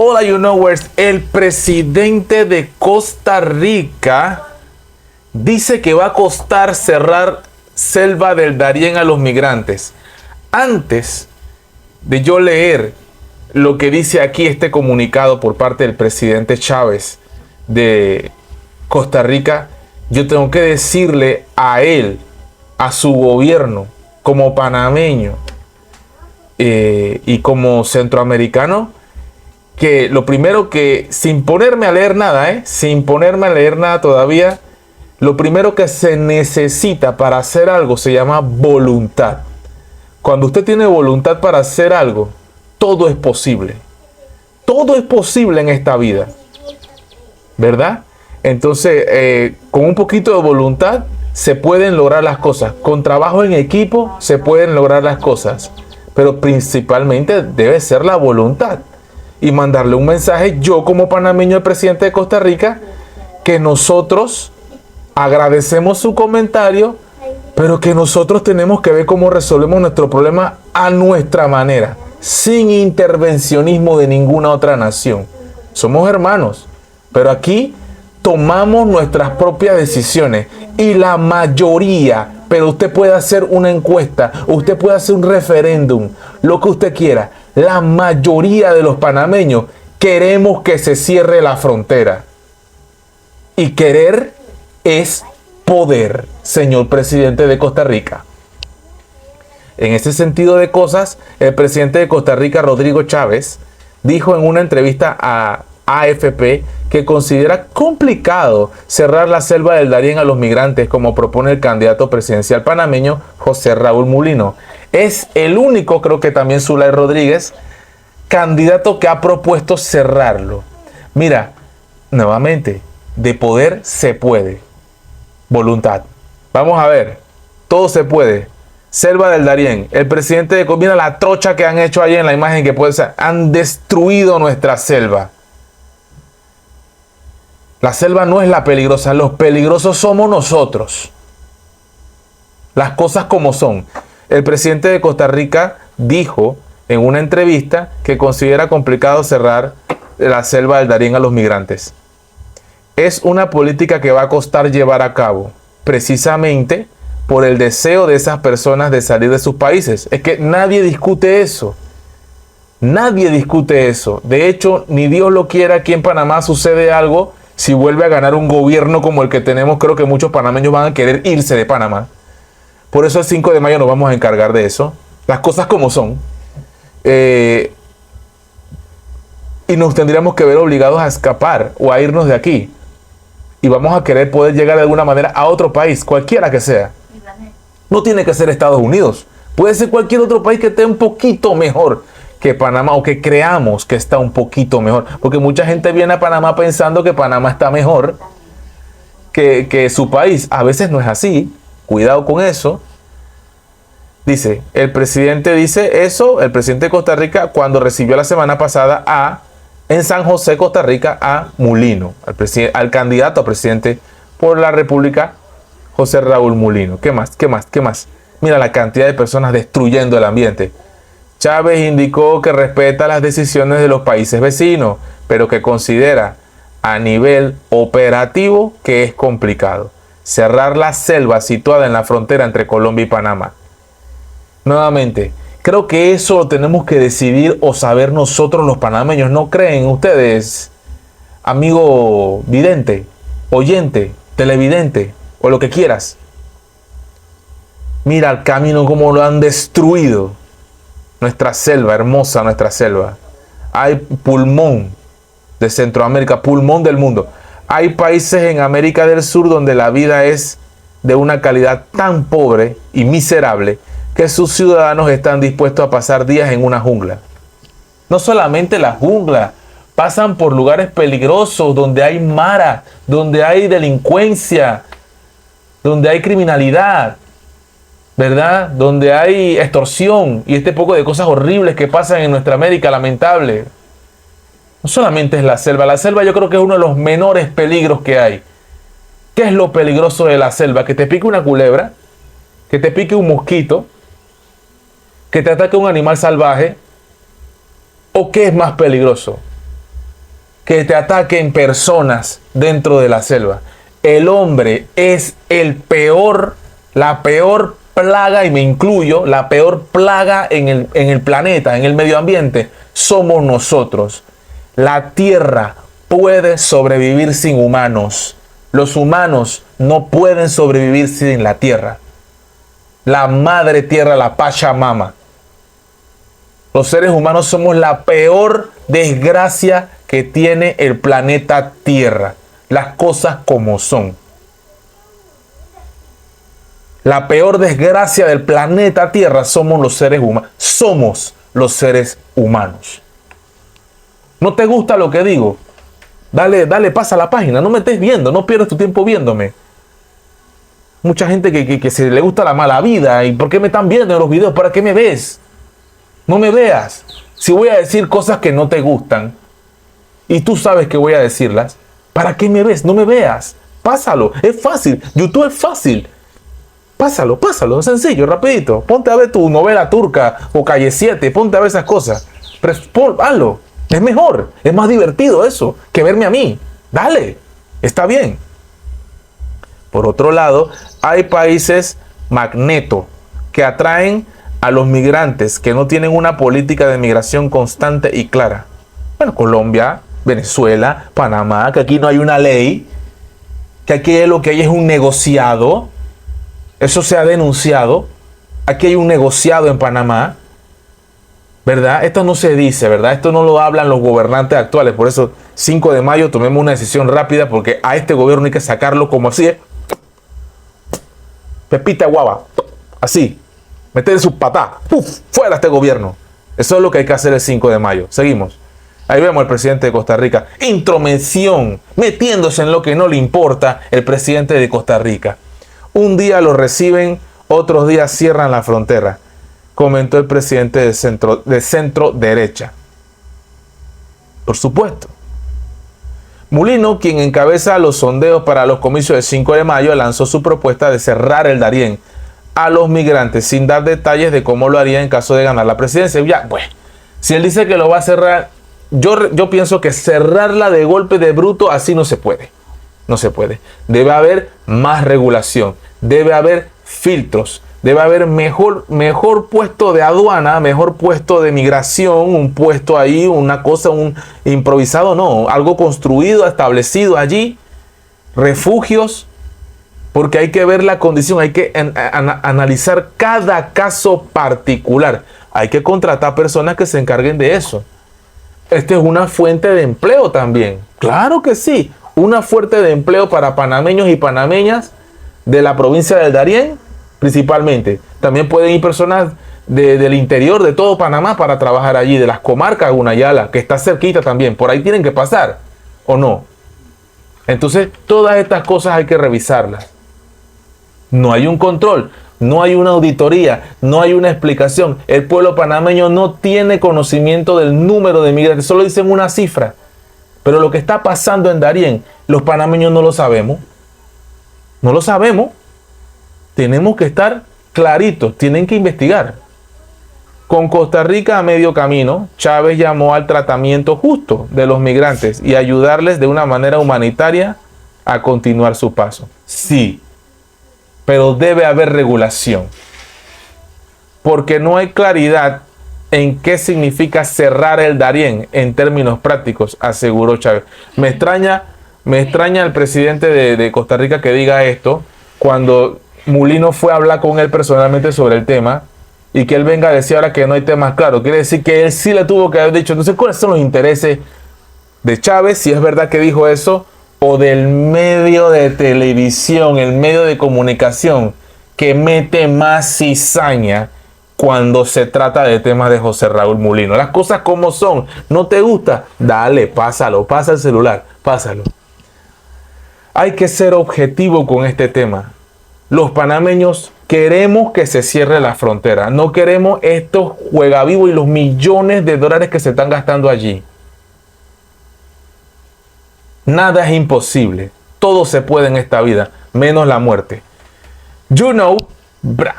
Hola, you knowers. El presidente de Costa Rica dice que va a costar cerrar Selva del Darién a los migrantes. Antes de yo leer lo que dice aquí este comunicado por parte del presidente Chávez de Costa Rica, yo tengo que decirle a él, a su gobierno, como panameño y como centroamericano, que lo primero que, sin ponerme a leer nada, sin ponerme a leer nada todavía, lo primero que se necesita para hacer algo se llama voluntad. Cuando usted tiene voluntad para hacer algo, todo es posible. Todo es posible en esta vida, ¿verdad? Entonces, con un poquito de voluntad se pueden lograr las cosas. Con trabajo en equipo se pueden lograr las cosas. Pero principalmente debe ser la voluntad. Y mandarle un mensaje, yo como panameño, el presidente de Costa Rica, que nosotros agradecemos su comentario, pero que nosotros tenemos que ver cómo resolvemos nuestro problema a nuestra manera, sin intervencionismo de ninguna otra nación. Somos hermanos, pero aquí tomamos nuestras propias decisiones y la mayoría, pero usted puede hacer una encuesta, usted puede hacer un referéndum, lo que usted quiera. La mayoría de los panameños queremos que se cierre la frontera. Y querer es poder, señor presidente de Costa Rica. En ese sentido de cosas, el presidente de Costa Rica, Rodrigo Chávez, dijo en una entrevista a AFP que considera complicado cerrar la Selva del Darién a los migrantes, como propone el candidato presidencial panameño José Raúl Mulino. Es el único, creo que también Zulay Rodríguez, candidato que ha propuesto cerrarlo. Mira, nuevamente, de poder se puede. Voluntad. Vamos a ver, todo se puede. Selva del Darién, el presidente de... Mira la trocha que han hecho ahí en la imagen que puede ser. Han destruido nuestra selva. La selva no es la peligrosa, los peligrosos somos nosotros. Las cosas como son. El presidente de Costa Rica dijo en una entrevista que considera complicado cerrar la Selva del Darién a los migrantes. Es una política que va a costar llevar a cabo, precisamente por el deseo de esas personas de salir de sus países. Es que nadie discute eso. Nadie discute eso. De hecho, ni Dios lo quiera, aquí en Panamá sucede algo. Si vuelve a ganar un gobierno como el que tenemos, creo que muchos panameños van a querer irse de Panamá. Por eso el 5 de mayo nos vamos a encargar de eso. Las cosas como son. Y nos tendríamos que ver obligados a escapar o a irnos de aquí. Y vamos a querer poder llegar de alguna manera a otro país, cualquiera que sea. No tiene que ser Estados Unidos. Puede ser cualquier otro país que esté un poquito mejor que Panamá, o que creamos que está un poquito mejor. Porque mucha gente viene a Panamá pensando que Panamá está mejor que su país. A veces no es así. Cuidado con eso. Dice, el presidente dice eso, el presidente de Costa Rica, cuando recibió la semana pasada en San José, Costa Rica, a Mulino, al candidato a presidente por la República, José Raúl Mulino. ¿Qué más? ¿Qué más? ¿Qué más? Mira la cantidad de personas destruyendo el ambiente. Chávez indicó que respeta las decisiones de los países vecinos, pero que considera a nivel operativo que es complicado cerrar la selva situada en la frontera entre Colombia y Panamá. Nuevamente, creo que eso lo tenemos que decidir o saber nosotros los panameños. ¿No creen ustedes, amigo vidente, oyente, televidente o lo que quieras? Mira el camino como lo han destruido. Nuestra selva, hermosa nuestra selva. Hay pulmón de Centroamérica, pulmón del mundo. Hay países en América del Sur donde la vida es de una calidad tan pobre y miserable que sus ciudadanos están dispuestos a pasar días en una jungla. No solamente la jungla, pasan por lugares peligrosos donde hay mara, donde hay delincuencia, donde hay criminalidad, ¿verdad? Donde hay extorsión y este poco de cosas horribles que pasan en nuestra América, lamentable. No solamente es la selva yo creo que es uno de los menores peligros que hay. ¿Qué es lo peligroso de la selva? Que te pique una culebra, que te pique un mosquito, que te ataque un animal salvaje, ¿o qué es más peligroso? que te ataquen personas dentro de la selva. El hombre es la peor plaga, y me incluyo, la peor plaga en el planeta, en el medio ambiente, somos nosotros. La tierra puede sobrevivir sin humanos. Los humanos no pueden sobrevivir sin la tierra. La madre tierra, la Pachamama. Los seres humanos somos la peor desgracia que tiene el planeta Tierra. Las cosas como son. La peor desgracia del planeta Tierra somos los seres humanos. Somos los seres humanos. ¿No te gusta lo que digo? Dale, pasa la página. No me estés viendo. No pierdas tu tiempo viéndome. Mucha gente que se le gusta la mala vida. ¿Y por qué me están viendo en los videos? ¿Para qué me ves? No me veas. Si voy a decir cosas que no te gustan y tú sabes que voy a decirlas, ¿para qué me ves? No me veas. Pásalo. Es fácil. YouTube es fácil. Pásalo. Es sencillo, rapidito. Ponte a ver tu novela turca o Calle 7. Ponte a ver esas cosas. Hazlo. Es mejor. Es más divertido eso que verme a mí. Dale. Está bien. Por otro lado, hay países magneto que atraen a los migrantes que no tienen una política de migración constante y clara. Bueno, Colombia, Venezuela, Panamá, que aquí no hay una ley, que aquí lo que hay es un negociado. Eso se ha denunciado. Aquí hay un negociado en Panamá, ¿verdad? Esto no se dice, ¿verdad? Esto no lo hablan los gobernantes actuales. Por eso, 5 de mayo, tomemos una decisión rápida, porque a este gobierno hay que sacarlo como así, Pepita guava, así. Meter sus patas. ¡Puf! Fuera este gobierno. Eso es lo que hay que hacer el 5 de mayo. Seguimos. Ahí vemos al presidente de Costa Rica. Intromensión. Metiéndose en lo que no le importa el presidente de Costa Rica. Un día lo reciben, otros días cierran la frontera. Comentó el presidente de centro derecha. Por supuesto. Mulino, quien encabeza los sondeos para los comicios del 5 de mayo, lanzó su propuesta de cerrar el Darién a los migrantes, sin dar detalles de cómo lo haría en caso de ganar la presidencia. Ya, pues, si él dice que lo va a cerrar, yo pienso que cerrarla de golpe de bruto así no se puede. No se puede. Debe haber más regulación, debe haber filtros, debe haber mejor puesto de aduana, mejor puesto de migración, un puesto ahí, una cosa, un improvisado, no, algo construido, establecido allí, refugios. Porque hay que ver la condición, hay que analizar cada caso particular. Hay que contratar personas que se encarguen de eso. Esta es una fuente de empleo también. Claro que sí. Una fuente de empleo para panameños y panameñas de la provincia del Darién, principalmente. También pueden ir personas del interior de todo Panamá para trabajar allí, de las comarcas de Gunayala, que está cerquita también. Por ahí tienen que pasar, ¿o no? Entonces, todas estas cosas hay que revisarlas. No hay un control, no hay una auditoría, no hay una explicación. El pueblo panameño no tiene conocimiento del número de migrantes, solo dicen una cifra. Pero lo que está pasando en Darién, los panameños no lo sabemos. No lo sabemos. Tenemos que estar claritos, tienen que investigar. Con Costa Rica a medio camino, Chávez llamó al tratamiento justo de los migrantes y ayudarles de una manera humanitaria a continuar su paso. Sí. Pero debe haber regulación, porque no hay claridad en qué significa cerrar el Darién en términos prácticos, aseguró Chávez. Me extraña el presidente de Costa Rica que diga esto cuando Mulino fue a hablar con él personalmente sobre el tema y que él venga a decir ahora que no hay temas claros. Quiere decir que él sí le tuvo que haber dicho. Entonces, ¿cuáles son los intereses de Chávez? Si es verdad que dijo eso, o del medio de televisión, el medio de comunicación que mete más cizaña cuando se trata de temas de José Raúl Mulino. Las cosas como son. ¿No te gusta? Dale, pásalo, pasa el celular, pásalo. Hay que ser objetivo con este tema. Los panameños queremos que se cierre la frontera. No queremos estos juegavivos y los millones de dólares que se están gastando allí. Nada es imposible. Todo se puede en esta vida, menos la muerte. You know, bra.